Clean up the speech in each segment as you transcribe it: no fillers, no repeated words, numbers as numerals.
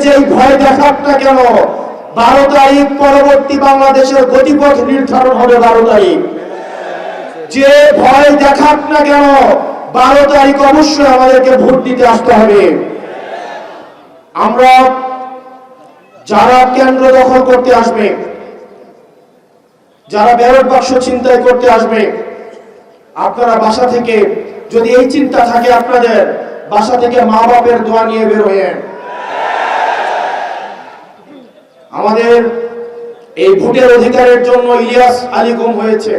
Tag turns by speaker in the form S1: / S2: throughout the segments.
S1: যেই ভয় দেখাক না কেন, 12 তারিখ পরবর্তী বাংলাদেশের গতিপথ নির্ধারণ হবে। 12 তারিখ যে ভয় দেখাক না কেন, 12 তারিখ অবশ্যই আমাদেরকে ভোট দিতে আসতে হবে। আমরা যারা কেন্দ্র দখল করতে আসবে, যারা ব্যালট বাক্স ছিনতাই করতে আসবে, আপনারা বাসা থেকে, যদি এই চিন্তা থাকে আপনাদের, বাসা থেকে মা বাপের দোয়া নিয়ে বের হয়েন। আমাদের এই ভোটের অধিকারের জন্য ইলিয়াস আলী গুম হয়েছে,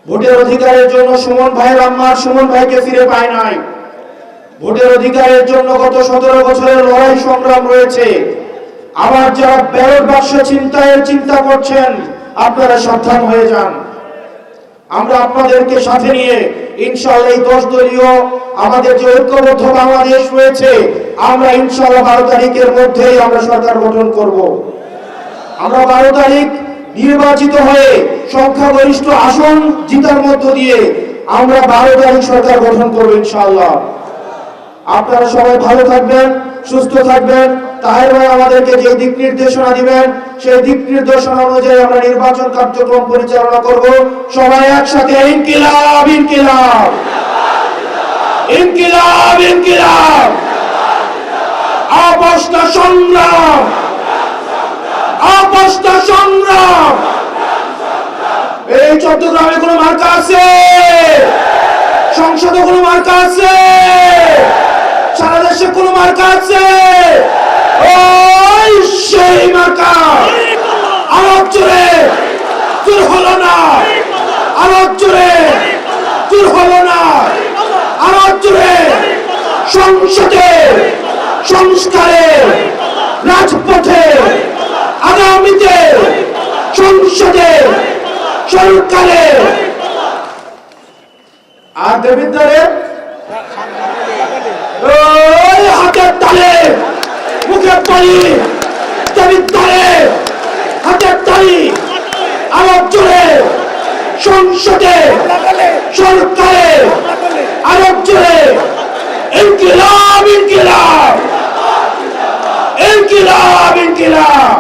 S1: ভোটের অধিকারের জন্য সুমন ভাইয়ের আম্মা সুমন ভাইকে ফিরে পায় নাই, ভোটের অধিকারের জন্য গত 17 বছরের লড়াই সংগ্রাম রয়েছে। আবার যারা ব্যালট বাক্স ছিনতাইয়ের চিন্তা করছেন, আপনারা সাবধান হয়ে যান। আমরা আপনাদেরকে সাথে নিয়ে ইনশাআল্লাহ এই 10 দলীয় আমাদের যে ঐক্যবদ্ধ বাংলাদেশ রয়েছে, আমরা ইনশাআল্লাহ 12 তারিখের মধ্যেই আমরা সরকার গঠন করব। আমরা 12 তারিখ নির্বাচিত হয়ে সংখ্যাগরিষ্ঠ আসন জিতার মধ্য দিয়ে আমরা 12 তারিখ সরকার গঠন করব ইনশাআল্লাহ। আপনারা সবাই ভালো থাকবেন, সুস্থ থাকবেন। তাহের ভাই আমাদেরকে যে দিক নির্দেশনা দিবেন, সেই দিক নির্দেশনা অনুযায়ী আমরা নির্বাচন কার্যক্রম পরিচালনা করব। সবাই একসাথে ইনকিলাব ইনকিলাব ইনকিলাব ইনকিলাব, আপোষটা সংগ্রাম, আপোষটা সংগ্রাম। এই চট্টগ্রামে কোনো মার্কা আছে? সংসদে কোনো মার্কা আছে? সারা দেশে কোনো মার্কা আছে? ওই সেই মার্কা। আওয়াজ জোরে, চুর হলো না। আওয়াজ জোরে, চুর হলো না। আওয়াজ জোরে, সংসদে, সংস্কারে, রাজপথে, আগামীতে, সংসদে, সরকারে। আর দেবিদ্বারে হাতের তালে, মুখের তালি, দেবিদ্বারে হাতের তালি। আওয়াজ জোরে, সংসদে, সরকারে, আওয়াজ জোরে, ইনকিলাব ইনকিলাব ইনকিলাব ইনকিলাব।